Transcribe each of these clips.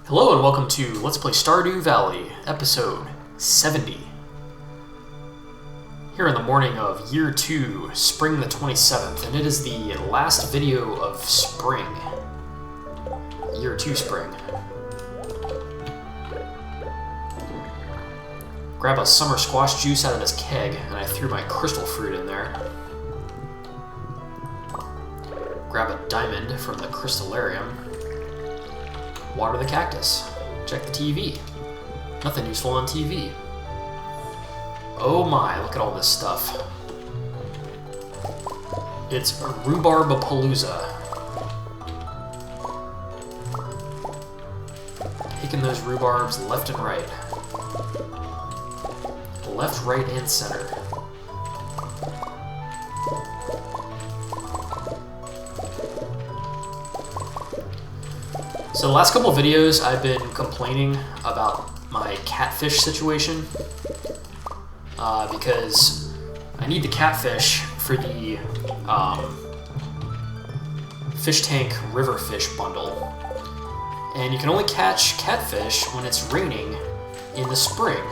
Hello and welcome to Let's Play Stardew Valley, episode 70. Here in the morning of year 2, spring the 27th, and it is the last video of spring. Year 2 spring. Grab a summer squash juice out of this keg, and I threw my crystal fruit in there. Grab a diamond from the crystallarium. Water the cactus. Check the TV. Nothing useful on TV. Oh my, look at all this stuff. It's a rhubarb-a-palooza. Picking those rhubarbs left and right. Left, right, and center. So the last couple of videos I've been complaining about my catfish situation because I need the catfish for the fish tank river fish bundle, and you can only catch catfish when it's raining in the spring,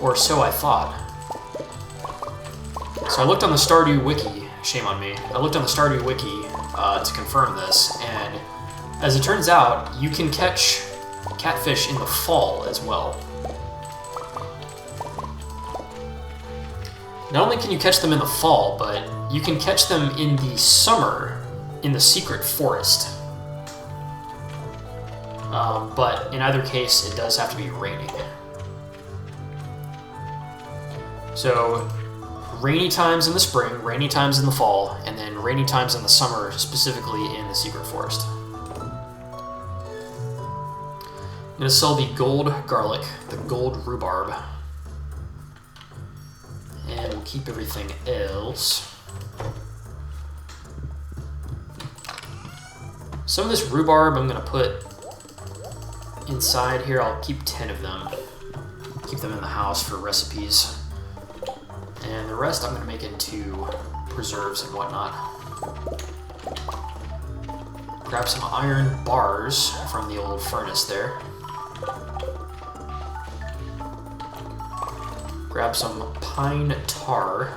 or so I thought. So I looked on the Stardew wiki, shame on me, I looked on the Stardew wiki to confirm this, and as it turns out, you can catch catfish in the fall as well. Not only can you catch them in the fall, but you can catch them in the summer in the secret forest. But in either case, it does have to be raining. So, rainy times in the spring, rainy times in the fall, and then rainy times in the summer, specifically in the secret forest. I'm going to sell the gold garlic, the gold rhubarb, and we'll keep everything else. Some of this rhubarb I'm going to put inside here. I'll keep 10 of them, keep them in the house for recipes, and the rest I'm going to make into preserves and whatnot. Grab some iron bars from the old furnace there. Grab some pine tar.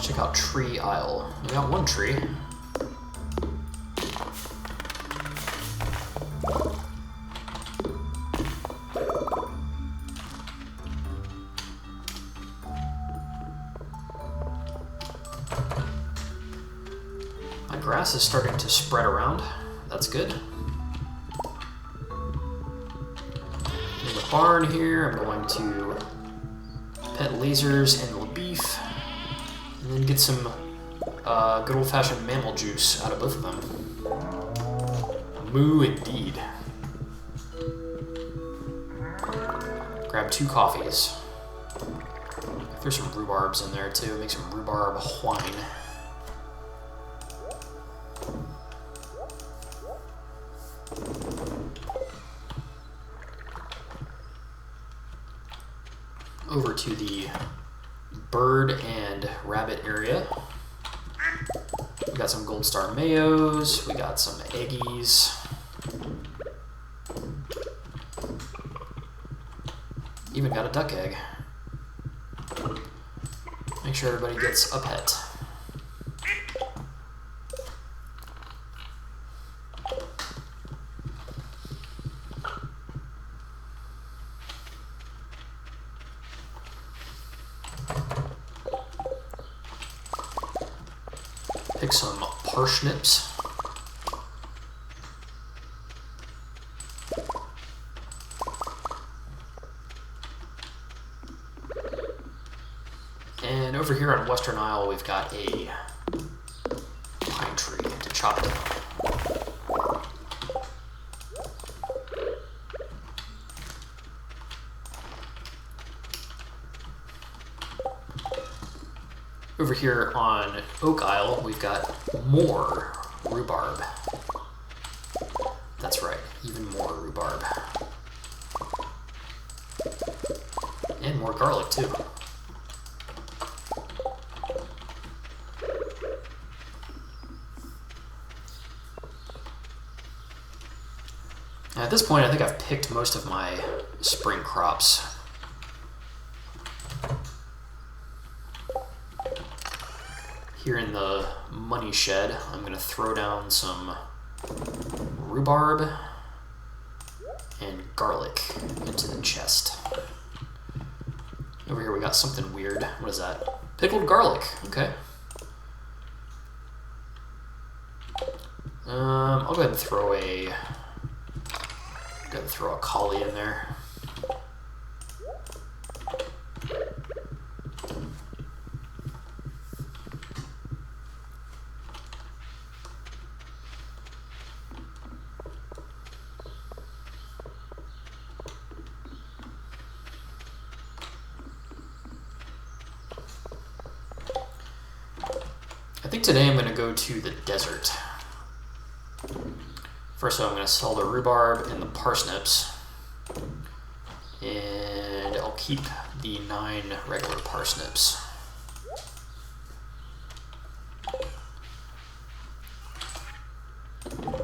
Check out tree aisle. We got one tree. Grass is starting to spread around. That's good. In the barn here, I'm going to pet lasers and the beef, and then get some good old-fashioned mammal juice out of both of them. Moo indeed. Grab 2 coffees. There's some rhubarbs in there too. Make some rhubarb wine. Over to the bird and rabbit area. We got some Gold Star Mayos, we got some eggies. Even got a duck egg. Make sure everybody gets a pet. Pick some parsnips. And over here on Western Isle, we've got a pine tree to chop down. Over here on Oak Isle, we've got more rhubarb. That's right. even more rhubarb. And more garlic, too. At this point, I think I've picked most of my spring crops. Here in the money shed, I'm going to throw down some rhubarb and garlic into the chest. Over here we got something weird. What is that? Pickled garlic. Okay. I'll go ahead and throw a collie in there. I think today I'm going to go to the desert. First of all, I'm going to sell the rhubarb and the parsnips. And I'll keep the 9 regular parsnips.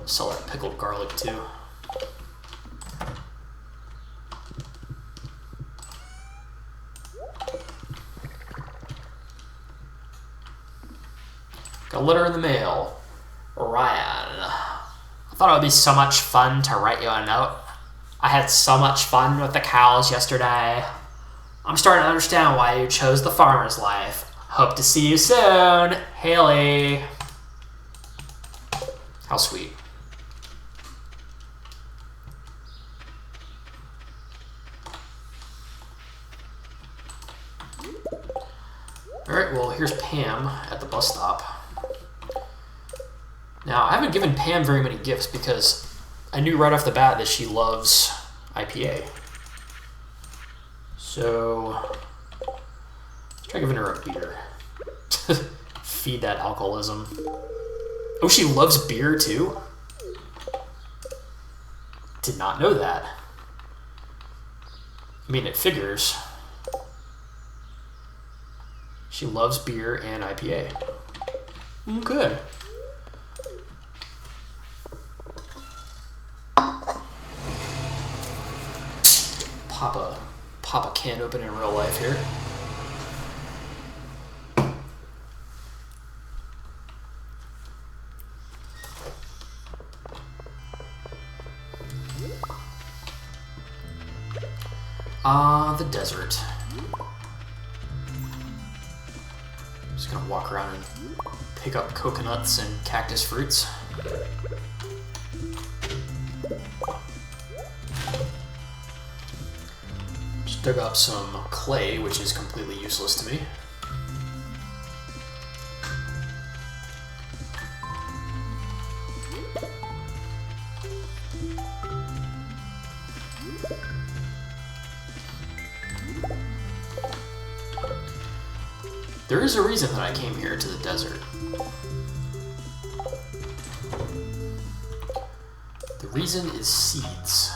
Sell that pickled garlic too. Got a letter in the mail. Ryan, I thought it would be so much fun to write you a note. I had so much fun with the cows yesterday. I'm starting to understand why you chose the farmer's life. Hope to see you soon, Haley. How sweet. Alright, well, here's Pam at the bus stop. Now, I haven't given Pam very many gifts because I knew right off the bat that she loves IPA. So, let's try giving her a beer. Feed that alcoholism. Oh, she loves beer too? Did not know that. I mean, it figures. She loves beer and IPA. Good. Pop a can open in real life here. The desert. Just gonna walk around and pick up coconuts and cactus fruits. Just dug up some clay, which is completely useless to me. There is a reason that I came here to the desert. The reason is seeds.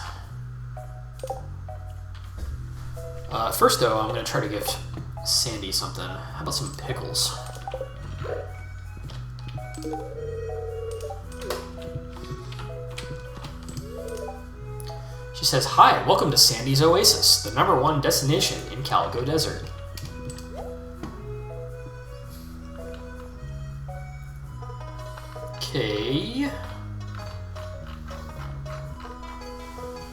First though, I'm going to try to give Sandy something. How about some pickles? She says, "Hi, welcome to Sandy's Oasis, the #1 destination in Calico Desert." Okay.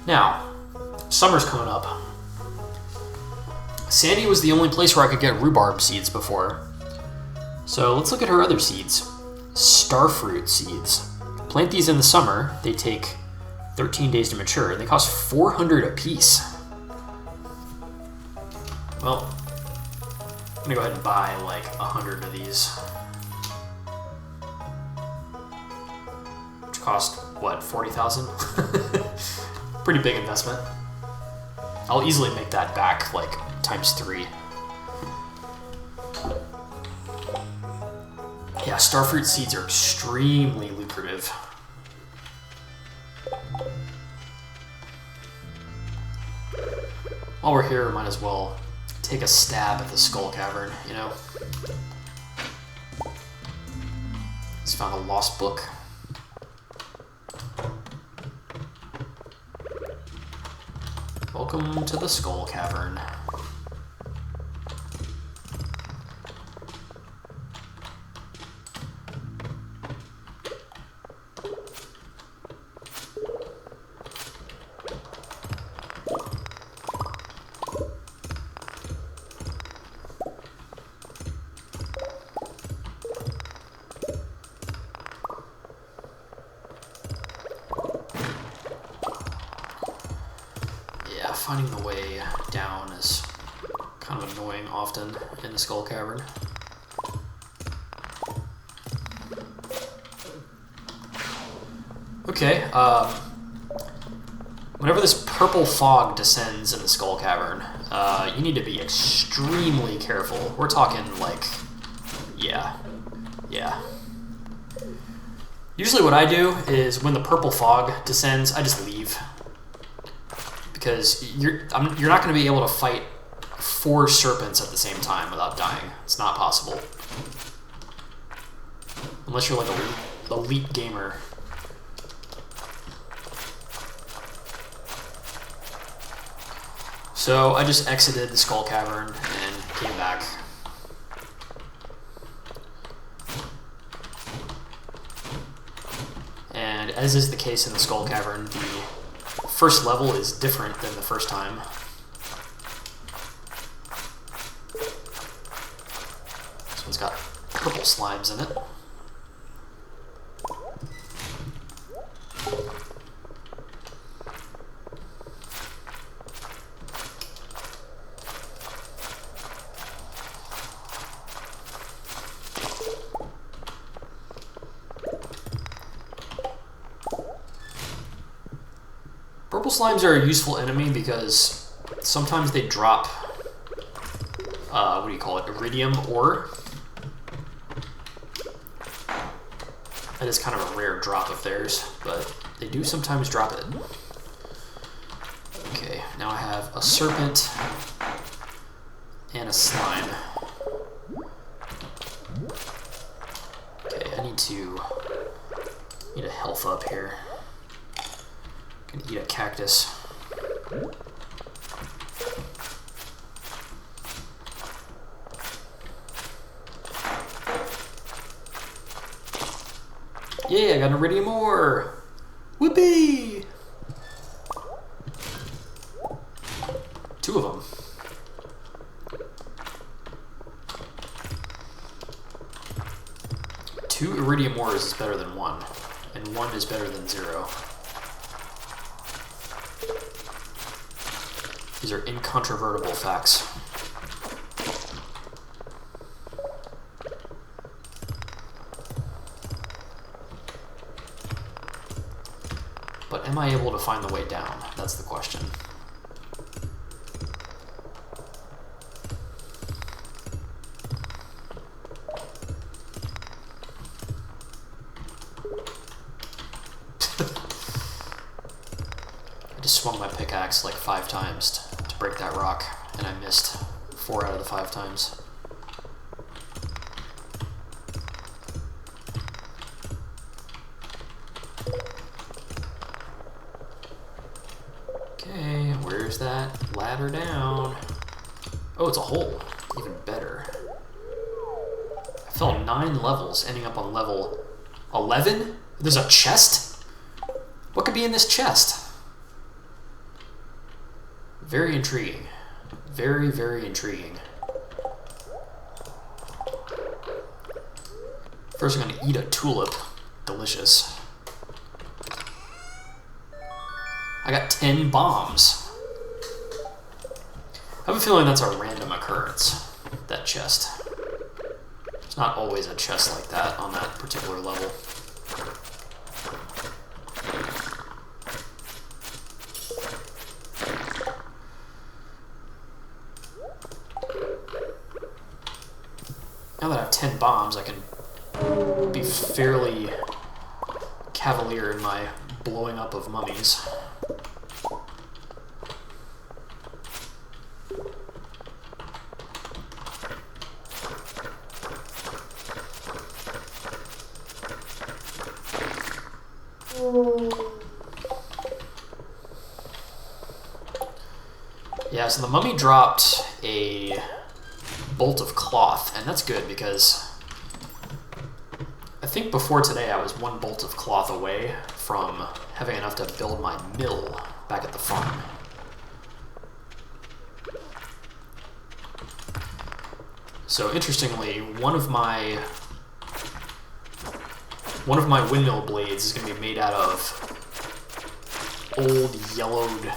Now, summer's coming up. Sandy was the only place where I could get rhubarb seeds before. So let's look at her other seeds. Starfruit seeds. Plant these in the summer. They take 13 days to mature, and they cost 400 a piece. Well, I'm gonna go ahead and buy like 100 of these. Which cost, what, 40,000? Pretty big investment. I'll easily make that back like ×3. Yeah, starfruit seeds are extremely lucrative. while we're here, we might as well take a stab at the Skull Cavern, you know? Just found a lost book. Welcome to the Skull Cavern. Finding the way down is kind of annoying often in the Skull Cavern. Okay, whenever this purple fog descends in the Skull Cavern, you need to be extremely careful. We're talking like, yeah. Usually what I do is when the purple fog descends, I just leave. Because you're not going to be able to fight 4 serpents at the same time without dying. It's not possible. Unless you're like an elite gamer. So I just exited the Skull Cavern and came back. And as is the case in the Skull Cavern, the first level is different than the first time. This one's got purple slimes in it. Purple slimes are a useful enemy because sometimes they drop, what do you call it, iridium ore. That is kind of a rare drop of theirs, but they do sometimes drop it. Okay, now I have a serpent and a slime. Okay, I need a health up here. Can eat a cactus. Yeah, I got an iridium ore. Whoopee! 2 of them. Two iridium ores is better than 1, and 1 is better than 0. These are incontrovertible facts. But am I able to find the way down? That's the question. I just swung my pickaxe like 5 times to break that rock, and I missed 4 out of the 5 times. Okay, where's that ladder down? Oh, it's a hole. Even better. I fell 9 levels, ending up on level 11? There's a chest? What could be in this chest? Very intriguing. Very, very intriguing. First I'm going to eat a tulip. Delicious. I got 10 bombs. I have a feeling that's a random occurrence, that chest. There's not always a chest like that on that particular level. Now that I have 10 bombs, I can be fairly cavalier in my blowing up of mummies. Yeah, so the mummy dropped a bolt of cloth, and that's good because I think before today I was one bolt of cloth away from having enough to build my mill back at the farm. So interestingly, one of my windmill blades is going to be made out of old yellowed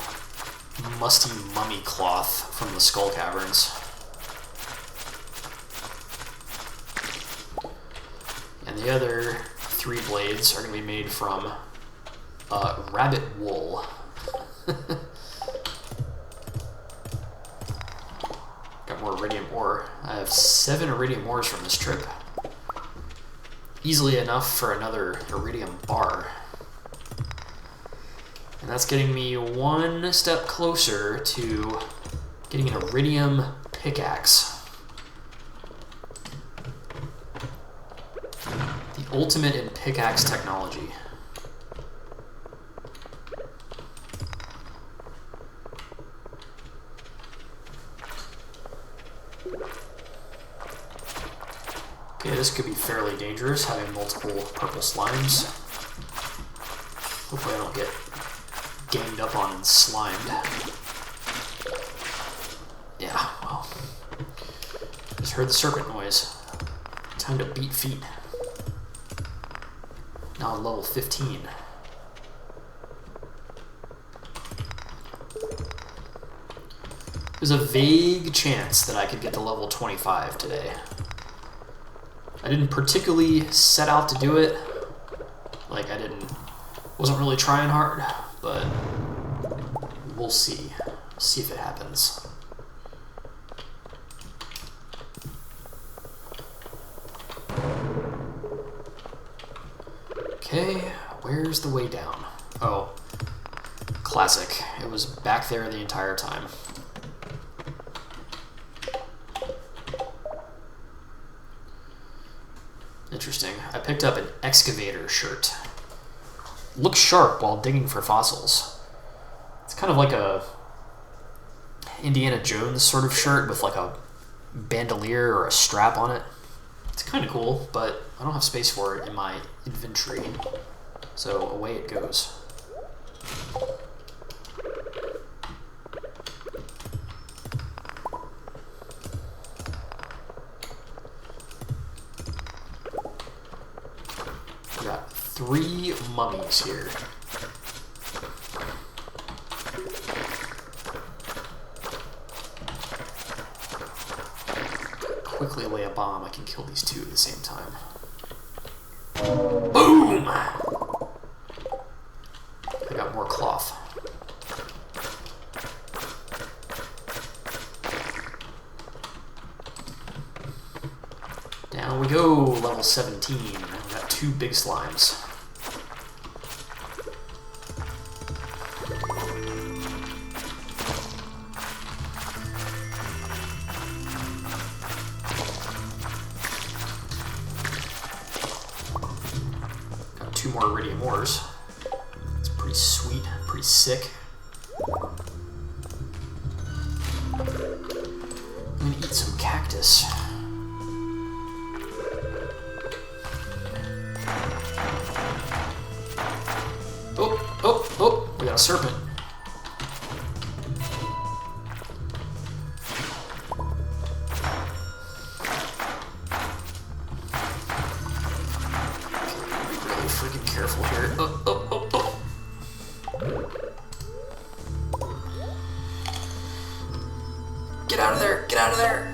musty mummy cloth from the Skull Caverns. And the other 3 blades are going to be made from rabbit wool. Got more iridium ore. I have 7 iridium ores from this trip. Easily enough for another iridium bar. And that's getting me one step closer to getting an iridium pickaxe. The ultimate in pickaxe technology. Okay, this could be fairly dangerous, having multiple purple slimes. Hopefully I don't get ganged up on and slimed. Yeah, well. Just heard the serpent noise. Time to beat feet. Now level 15. There's a vague chance that I could get to level 25 today. I didn't particularly set out to do it. Like, wasn't really trying hard, but we'll see. See if it happens. Okay, where's the way down? Oh, classic. It was back there the entire time. Interesting. I picked up an excavator shirt. Looks sharp while digging for fossils. It's kind of like a Indiana Jones sort of shirt with like a bandolier or a strap on it. It's kind of cool, but I don't have space for it in my inventory. So away it goes. We got 3 mummies here. Quickly lay a bomb, I can kill these 2 at the same time. Boom! I got more cloth. Down we go, level 17. I've got 2 big slimes. Got 2 more iridium ores. It's pretty sweet, pretty sick. I'm gonna eat some cactus. Oh, we got a serpent. Be really freaking careful here. Oh. Get out of there, get out of there.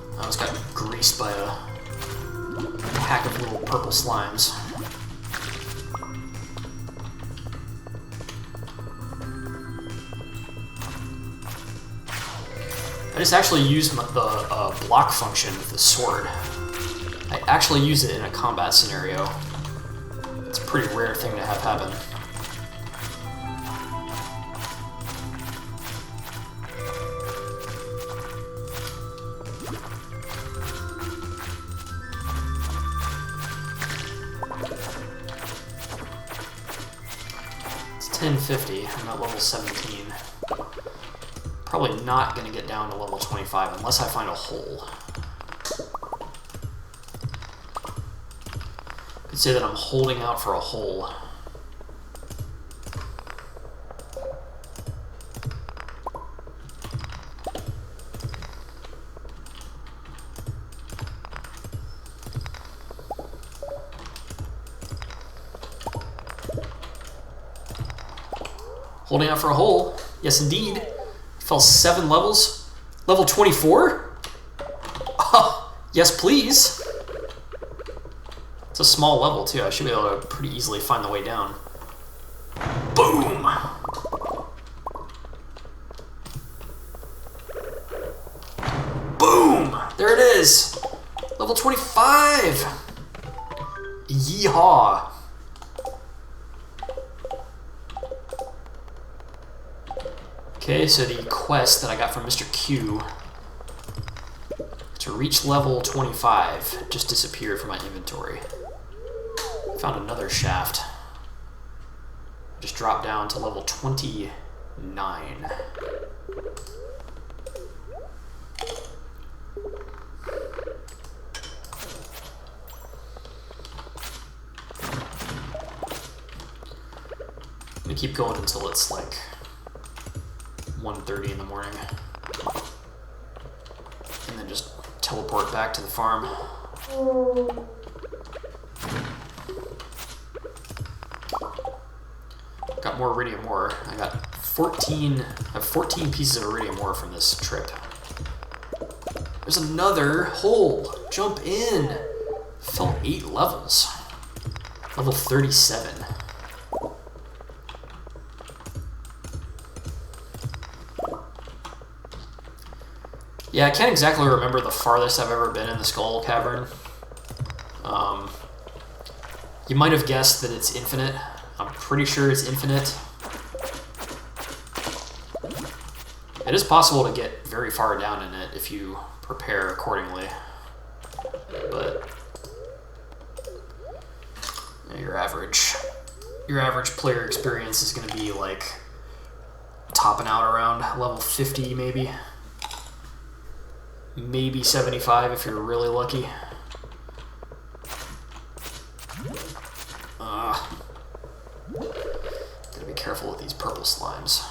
I almost got greased by a pack of little purple slimes. I just actually used the block function with the sword. I actually use it in a combat scenario. It's a pretty rare thing to have happen. It's 1050. I'm at level 17. Probably not going to get down to level 25 unless I find a hole. I could say that I'm holding out for a hole. Holding out for a hole. Yes, indeed. Fell 7 levels. Level 24? Oh, yes, please. It's a small level, too. I should be able to pretty easily find the way down. Boom! Boom! There it is! Level 25! Yeehaw! Okay, so the quest that I got from Mr. Q to reach level 25 just disappeared from my inventory. Found another shaft. Just dropped down to level 29. I'm gonna keep going until it's like 1:30 in the morning. And then just teleport back to the farm. Got more iridium ore. I have 14 pieces of iridium ore from this trip. There's another hole. Jump in. Fell 8 levels. Level 37. Yeah, I can't exactly remember the farthest I've ever been in the Skull Cavern. You might have guessed that it's infinite. I'm pretty sure it's infinite. It is possible to get very far down in it if you prepare accordingly. But your average player experience is going to be like topping out around level 50 maybe. Maybe 75 if you're really lucky. Gotta be careful with these purple slimes.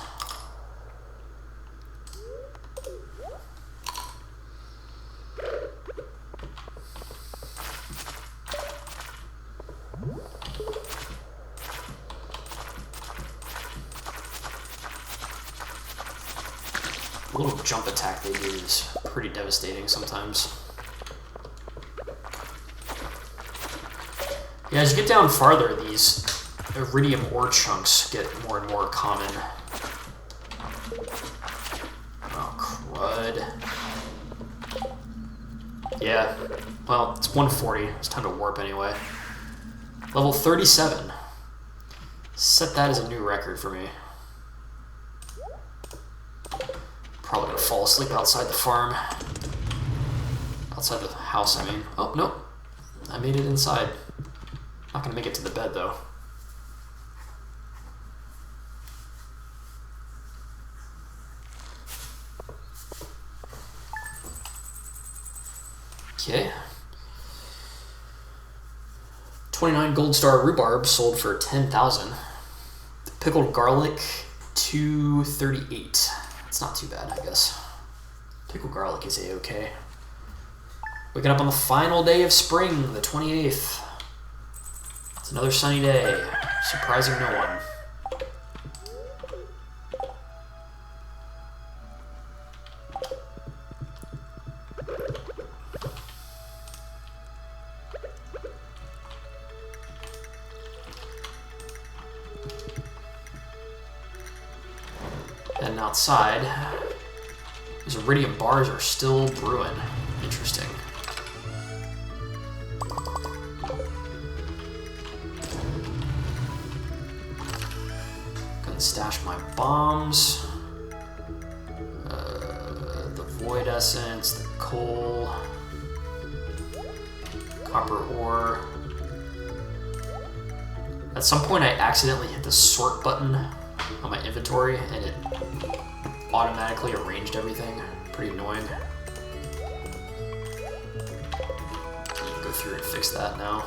The little jump attack they do is pretty devastating sometimes. Yeah, as you get down farther, these iridium ore chunks get more and more common. Oh, crud. Yeah, well, it's 140. It's time to warp anyway. Level 37. Set that as a new record for me. Probably gonna fall asleep outside the farm. Outside the house, I mean. Oh, nope. I made it inside. Not gonna make it to the bed, though. Okay. 29 gold star rhubarb sold for 10,000. Pickled garlic, 238. It's not too bad, I guess. Pickled garlic is a-okay. Waking up on the final day of spring, the 28th. It's another sunny day, surprising no one. Heading outside. Those iridium bars are still brewing. Interesting. Gonna stash my bombs. The void essence, the coal, copper ore. At some point I accidentally hit the sort button on my inventory and it automatically arranged everything. Pretty annoying. You can go through and fix that now.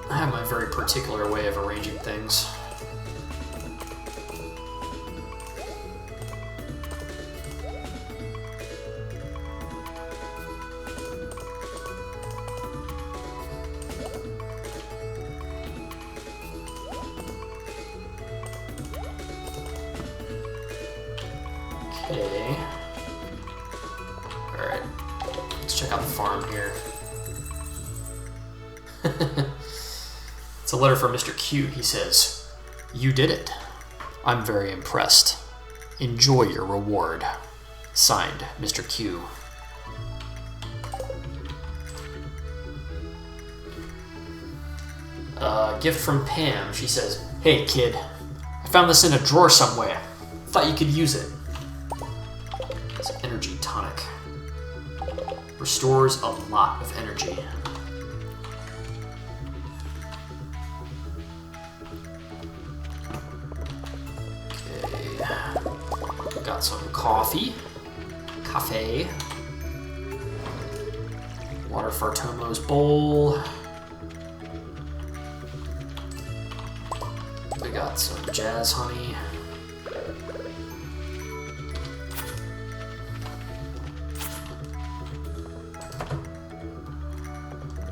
I have my very particular way of arranging things. Okay. Alright. Let's check out the farm here. It's a letter from Mr. Q. He says, "You did it. I'm very impressed. Enjoy your reward. Signed, Mr. Q." Gift from Pam. She says, "Hey kid, I found this in a drawer somewhere. Thought you could use it." It's an energy tonic. Restores a lot of energy. Okay. Got some coffee. Cafe. Water Fartomo's bowl. We got some jazz honey.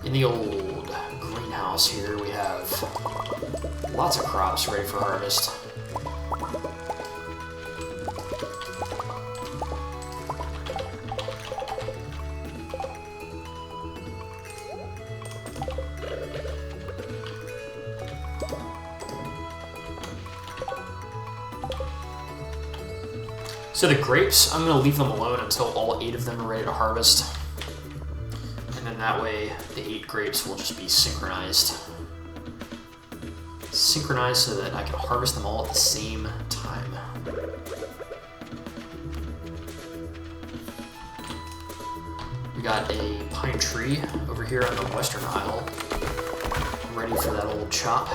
In the old greenhouse here, we have lots of crops ready for harvest. So the grapes, I'm going to leave them alone until all 8 of them are ready to harvest. And then that way, the 8 grapes will just be synchronized. Synchronized so that I can harvest them all at the same time. We got a pine tree over here on the western isle, ready for that old chop.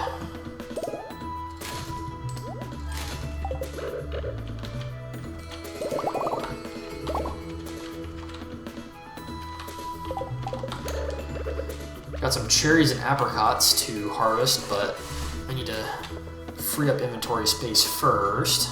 Got some cherries and apricots to harvest, but I need to free up inventory space first.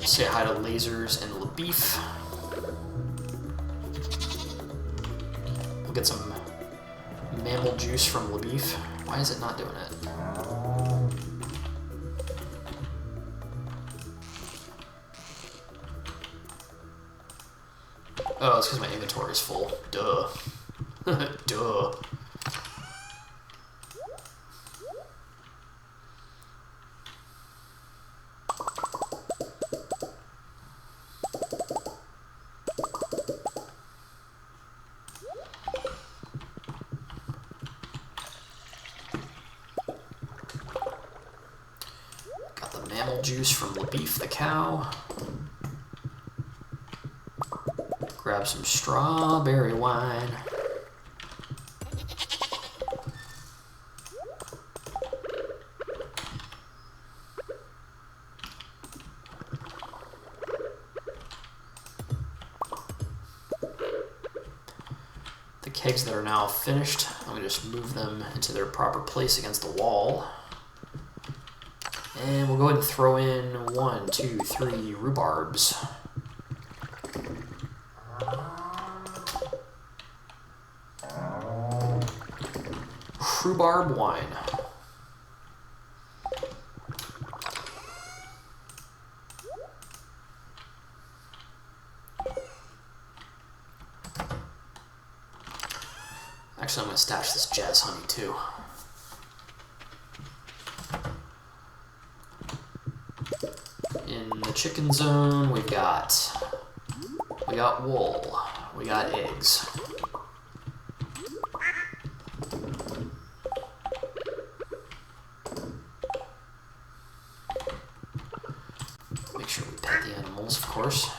Say hi to Lasers and LaBeef. We'll get some mammal juice from LaBeef. Why is it not doing it? Oh, it's because my inventory is full. Duh. Duh. Got the mammal juice from LaBeef the cow. Grab some strawberry wine. The kegs that are now finished, I'm going to just move them into their proper place against the wall. And we'll go ahead and throw in 1, 2, 3 rhubarbs. rhubarb wine. Actually, I'm going to stash this jazz honey too. In the chicken zone, we got wool, we got eggs. Make sure we pet the animals, of course.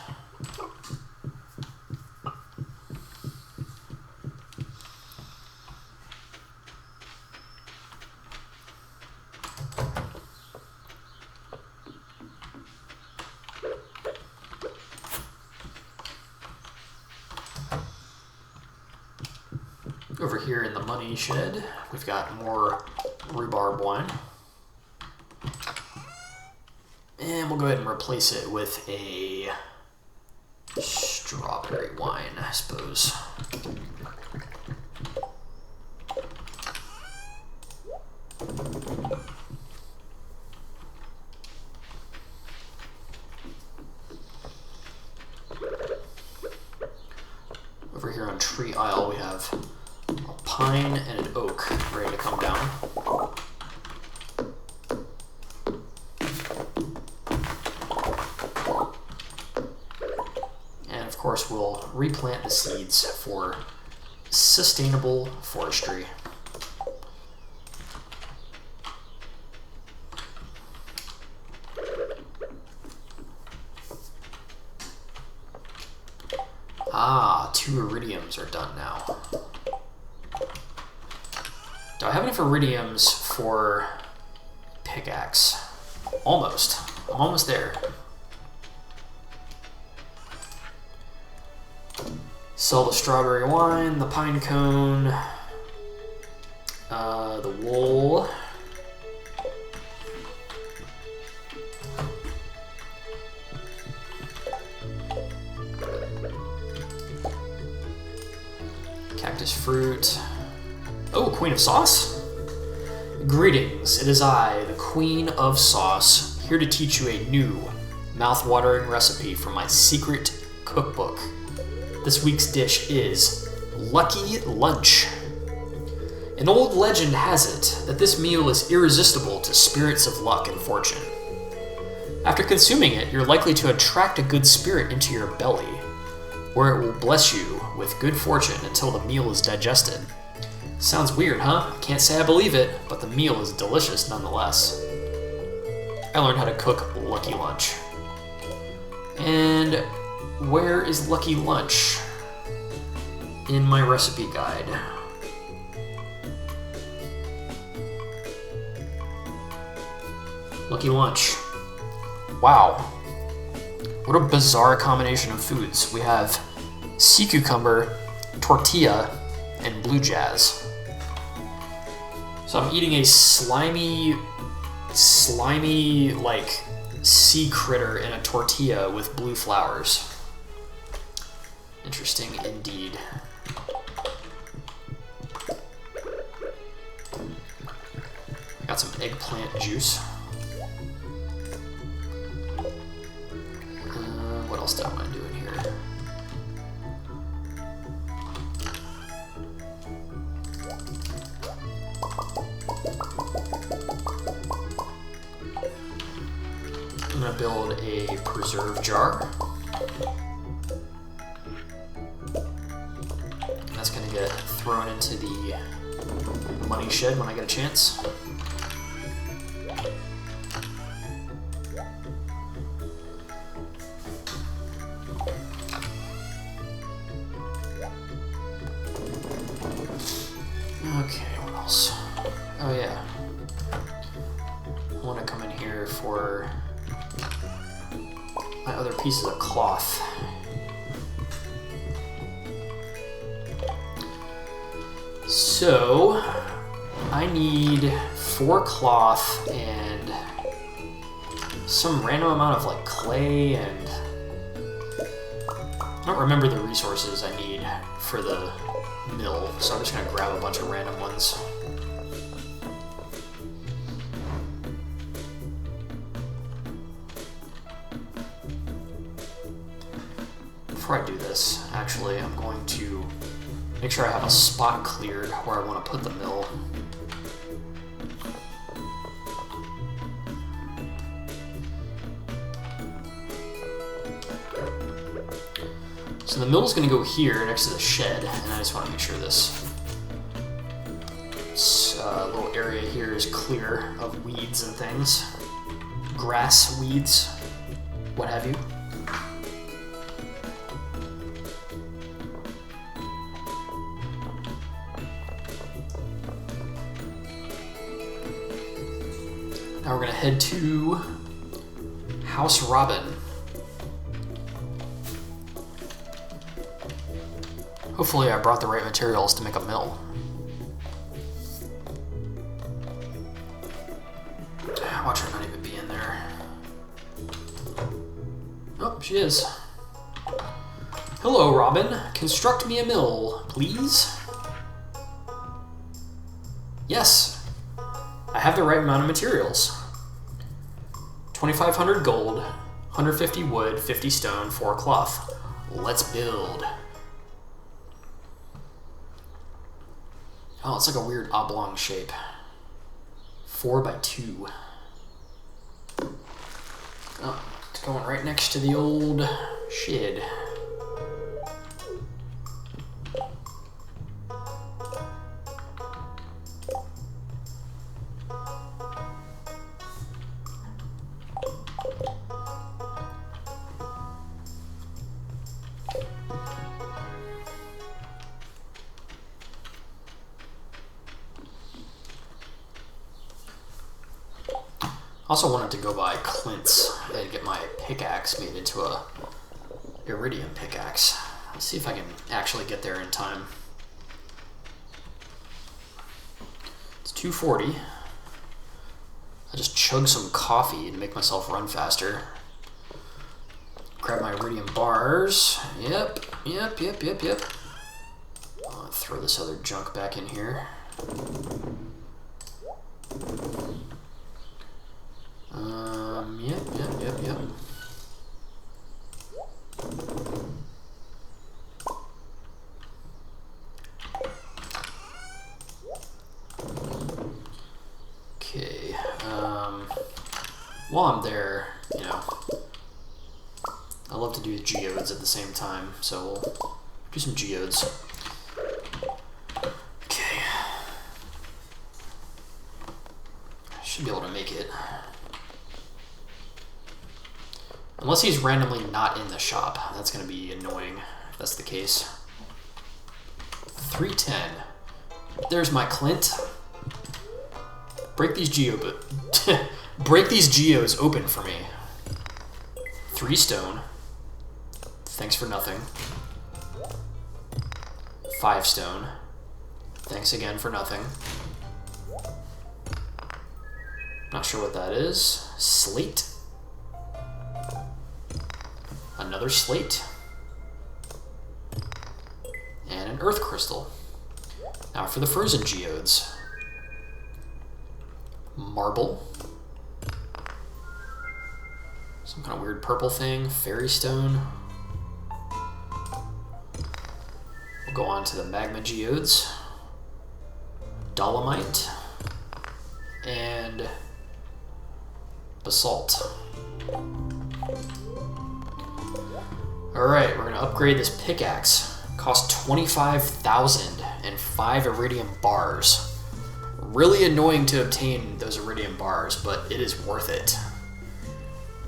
Over here in the money shed, we've got more rhubarb wine. And we'll go ahead and replace it with a strawberry wine, I suppose. Over here on Tree Isle, we have a pine and an oak ready to come down. And of course, we'll replant the seeds for sustainable forestry. Ah, 2 iridiums are done now. Do I have enough iridiums for pickaxe? Almost. I'm almost there. Sell the strawberry wine, the pine cone, the wool. Cactus fruit. Oh, Queen of Sauce? Greetings, it is I, the Queen of Sauce, here to teach you a new, mouth-watering recipe from my secret cookbook. This week's dish is Lucky Lunch. An old legend has it that this meal is irresistible to spirits of luck and fortune. After consuming it, you're likely to attract a good spirit into your belly, where it will bless you with good fortune until the meal is digested. Sounds weird, huh? I can't say I believe it, but the meal is delicious nonetheless. I learned how to cook Lucky Lunch. And where is Lucky Lunch in my recipe guide? Lucky Lunch. Wow. What a bizarre combination of foods. We have sea cucumber, tortilla, and blue jazz. So I'm eating a slimy, like, sea critter in a tortilla with blue flowers. Interesting indeed. I got some eggplant juice. What else do I want to do in here? I'm going to build a preserve jar. That's going to get thrown into the money shed when I get a chance. Okay, what else? Oh yeah. I want to come in here for my other pieces of cloth. So, I need 4 cloth and some random amount of like clay, and I don't remember the resources I need for the mill, so I'm just gonna grab a bunch of random ones. before I do this, actually, I'm going to make sure I have a spot cleared where I want to put the mill. So the mill's going to go here next to the shed, and I just want to make sure this little area here is clear of weeds and things. Grass, weeds, what have you. Now we're going to head to House Robin. Hopefully I brought the right materials to make a mill. Watch her not even be in there. Oh, she is. Hello, Robin. Construct me a mill, please. Yes. I have the right amount of materials. 2,500 gold, 150 wood, 50 stone, 4 cloth. Let's build. Oh, it's like a weird oblong shape. 4 by 2. Oh, it's going right next to the old shed. I also wanted to go by Clint's and get my pickaxe made into a iridium pickaxe. Let's see if I can actually get there in time. It's 2:40. I just chug some coffee to make myself run faster. Grab my iridium bars. Yep. I'll throw this other junk back in here. Yep. Okay, while I'm there, you know, I love to do geodes at the same time, so we'll do some geodes. Okay. I should be able to make it. Unless he's randomly not in the shop. That's going to be annoying if that's the case. 310. There's my Clint. Break these break these geodes open for me. 3 stone. Thanks for nothing. 5 stone. Thanks again for nothing. Not sure what that is. Slate. Another slate, and an earth crystal. Now for the frozen geodes. Marble. Some kind of weird purple thing. Fairy stone. We'll go on to the magma geodes. Dolomite. And basalt. Alright, we're going to upgrade this pickaxe. Cost 25,000 and 5 iridium bars. Really annoying to obtain those iridium bars, but it is worth it.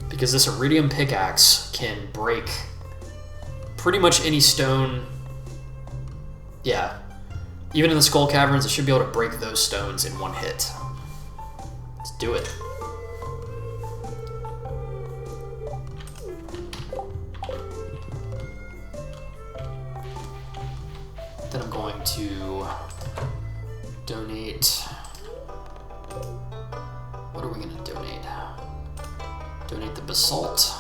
Because this iridium pickaxe can break pretty much any stone. Yeah, even in the Skull Caverns, it should be able to break those stones in one hit. Let's do it. Then I'm going to donate. What are we going to donate? Donate the basalt.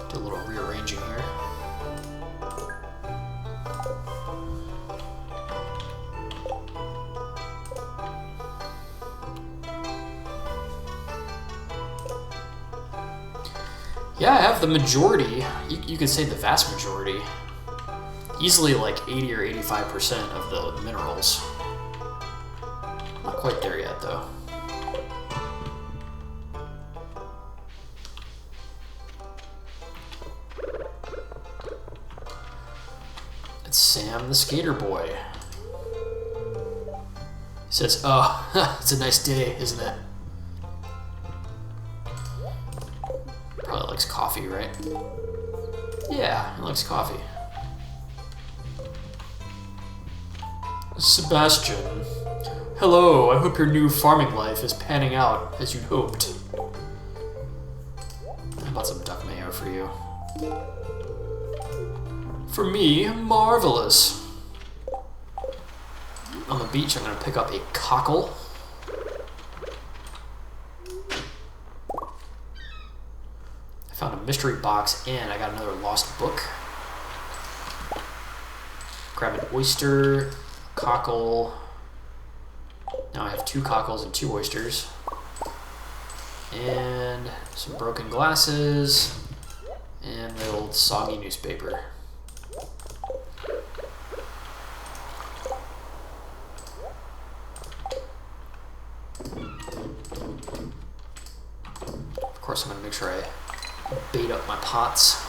Do a little rearrangement arranging here. Yeah, I have the majority. You could say the vast majority. Easily like 80 or 85% of the minerals. Not quite there yet, though. It's Sam the Skater Boy. He says, oh, it's a nice day, isn't it? Probably likes coffee, right? Yeah, he likes coffee. Sebastian. Hello, I hope your new farming life is panning out as you'd hoped. How about some duck mayo for you? For me, marvelous. On the beach, I'm going to pick up a cockle. I found a mystery box and I got another lost book. Grab an oyster, cockle. Now I have 2 cockles and 2 oysters. And some broken glasses. And the old soggy newspaper. Of course, I'm going to make sure I bait up my pots.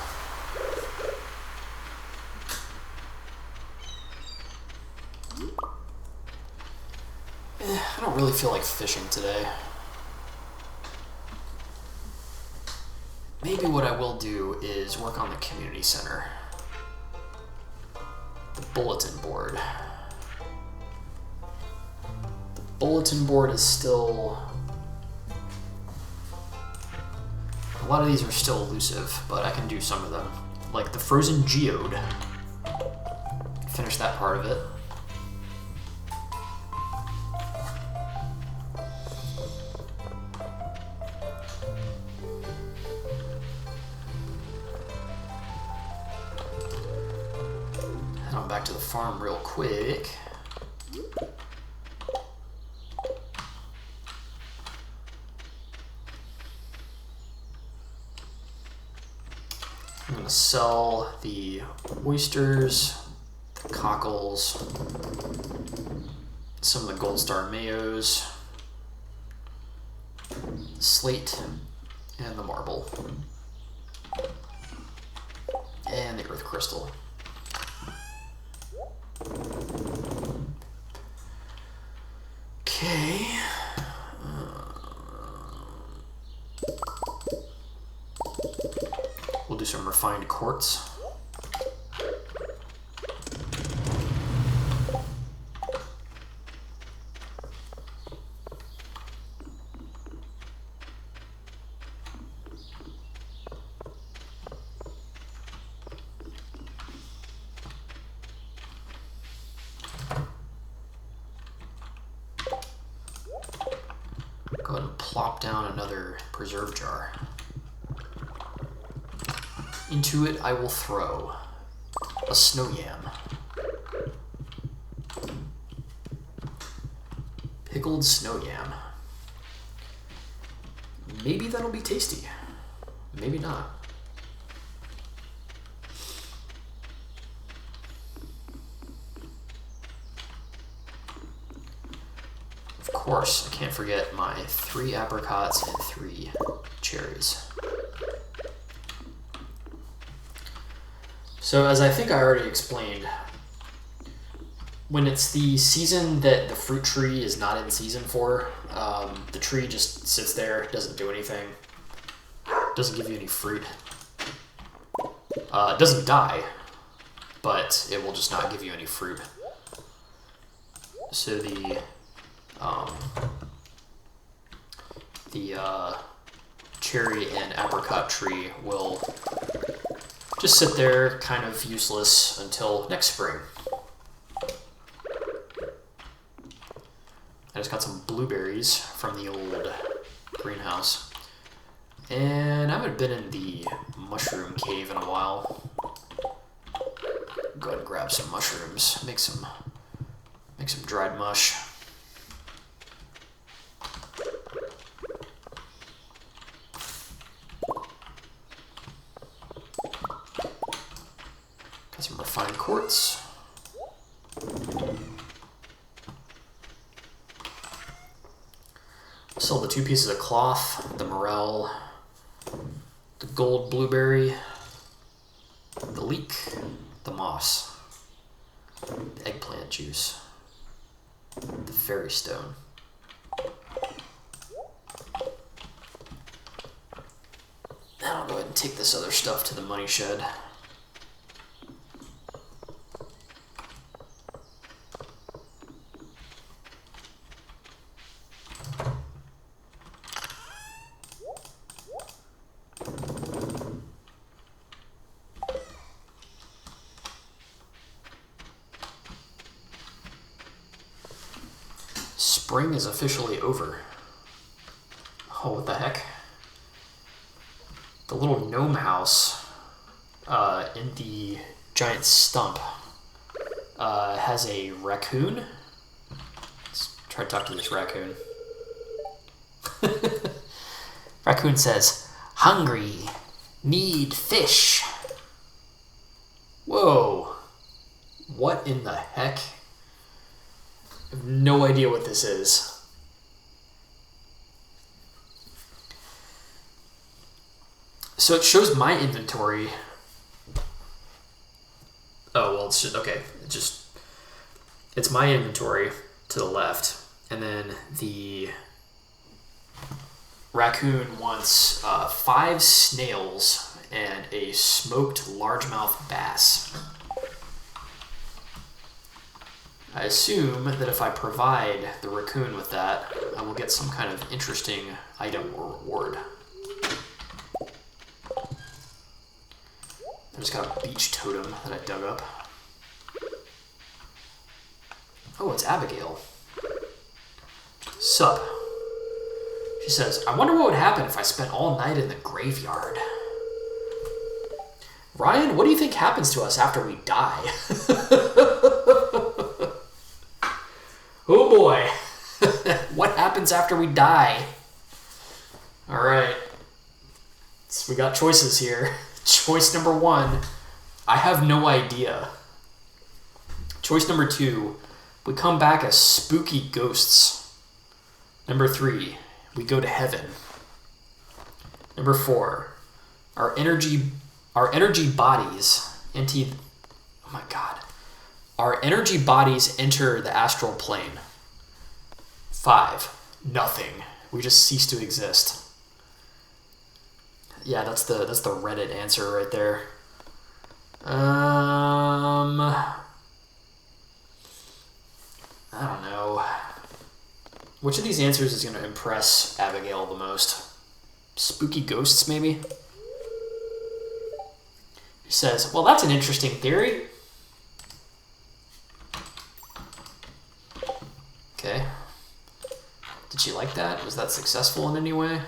I don't really feel like fishing today. Maybe what I will do is work on the community center. The bulletin board. The bulletin board is still... A lot of these are still elusive, but I can do some of them. Like the frozen geode. Finish that part of it. Head on back to the farm real quick. I'm going to sell the oysters, the cockles, some of the Gold Star mayos, slate, and the marble, and the earth crystal. Okay. We'll do some refined quartz. Go ahead and plop down another preserve jar. Into it I will throw a snow yam. Pickled snow yam. Maybe that'll be tasty. Maybe not. Of course, I can't forget my 3 apricots and 3 cherries. So as I think I already explained, when it's the season that the fruit tree is not in season for, the tree just sits there, doesn't do anything, doesn't give you any fruit. It doesn't die, but it will just not give you any fruit. So the cherry and apricot tree will just sit there, kind of useless, until next spring. I just got some blueberries from the old greenhouse. And I haven't been in the mushroom cave in a while. Go ahead and grab some mushrooms. Make some dried mush. Got some refined quartz. Sold the 2 pieces of cloth, the morel, the gold blueberry, the leek, the moss, the eggplant juice, the fairy stone. Now I'll go ahead and take this other stuff to the money shed. Spring is officially over. Oh, what the heck? The little gnome house in the giant stump has a raccoon. Let's try to talk to this raccoon. Raccoon says, "Hungry, need fish." Whoa. What in the heck? I have no idea what this is. So it shows my inventory. Oh, well, it's just, okay. It's my inventory to the left. And then the raccoon wants 5 snails and a smoked largemouth bass. I assume that if I provide the raccoon with that, I will get some kind of interesting item or reward. I just got a beach totem that I dug up. Oh, it's Abigail. Sup? She says, "I wonder what would happen if I spent all night in the graveyard." Ryan, what do you think happens to us after we die? Oh boy. What happens after we die? Alright. So we got choices here. Choice number 1, I have no idea. Choice number 2, we come back as spooky ghosts. Number 3, we go to heaven. Number 4, our energy bodies our energy bodies enter the astral plane. 5, nothing. We just cease to exist. Yeah, that's the Reddit answer right there. I don't know. Which of these answers is going to impress Abigail the most? Spooky ghosts, maybe? He says, "Well, that's an interesting theory." Okay. Did she like that? Was that successful in any way?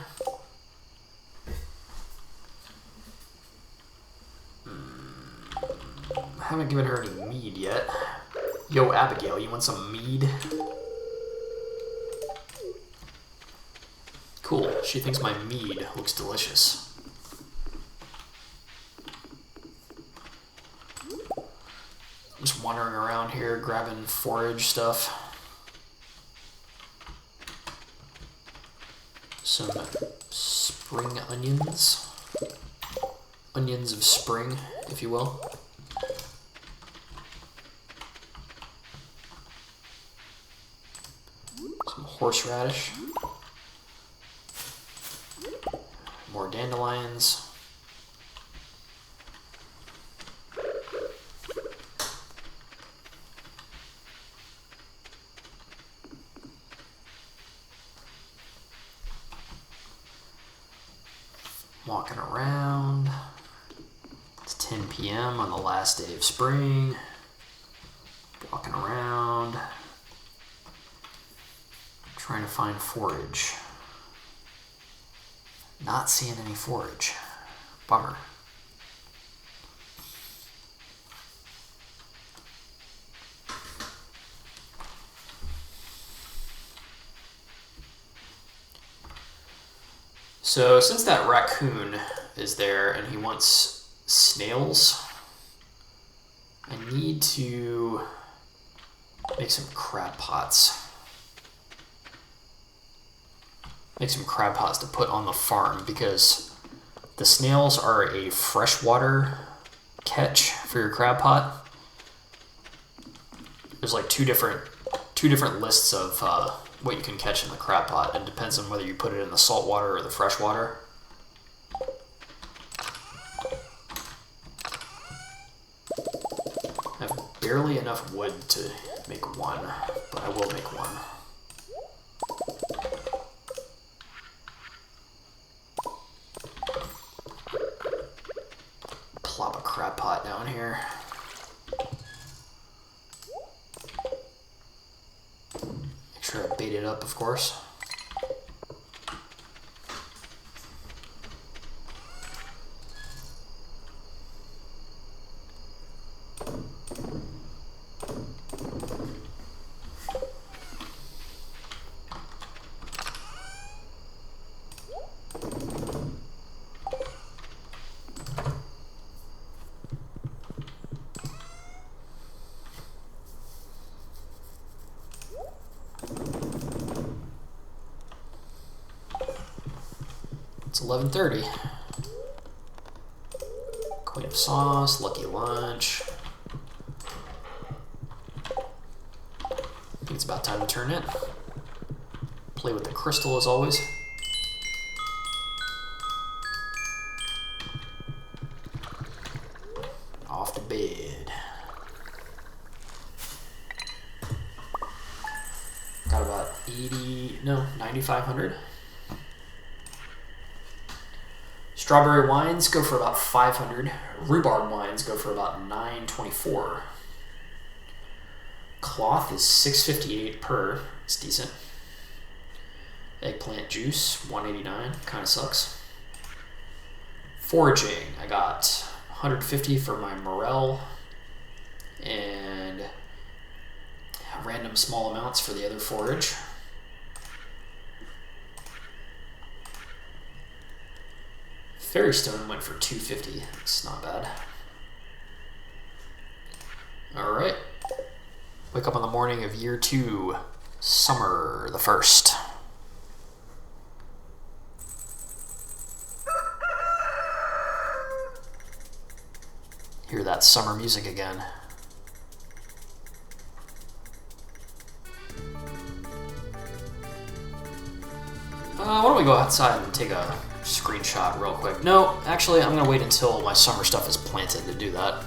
I haven't given her any mead yet. Yo, Abigail, you want some mead? Cool. She thinks my mead looks delicious. I'm just wandering around here grabbing forage stuff. Some spring onions. Onions of spring, if you will. Some horseradish. More dandelions. Walking around. It's 10 p.m. on the last day of spring. Walking around. Trying to find forage. Not seeing any forage. Bummer. So since that raccoon is there and he wants snails, I need to make some crab pots. Make some crab pots to put on the farm because the snails are a freshwater catch for your crab pot. There's like two different lists of what you can catch in the crab pot. It depends on whether you put it in the salt water or the fresh water. I have barely enough wood to make one, but I will make one. Plop a crab pot down here. Make sure I bait it up, of course. It's 11:30. Queen of sauce, lucky lunch. I think it's about time to turn it. Play with the crystal as always. Off to bed. Got about 9,500. Strawberry wines go for about 500. Rhubarb wines go for about 924. Cloth is 658 per. It's decent. Eggplant juice, 189. Kind of sucks. Foraging, I got 150 for my morel and random small amounts for the other forage. Fairy stone went for 250. It's not bad. All right. Wake up on the morning of year 2, summer the 1st. Hear that summer music again. Why don't we go outside and take a screenshot real quick? No, actually, I'm going to wait until my summer stuff is planted to do that.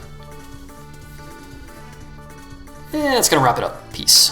Yeah, that's going to wrap it up. Peace.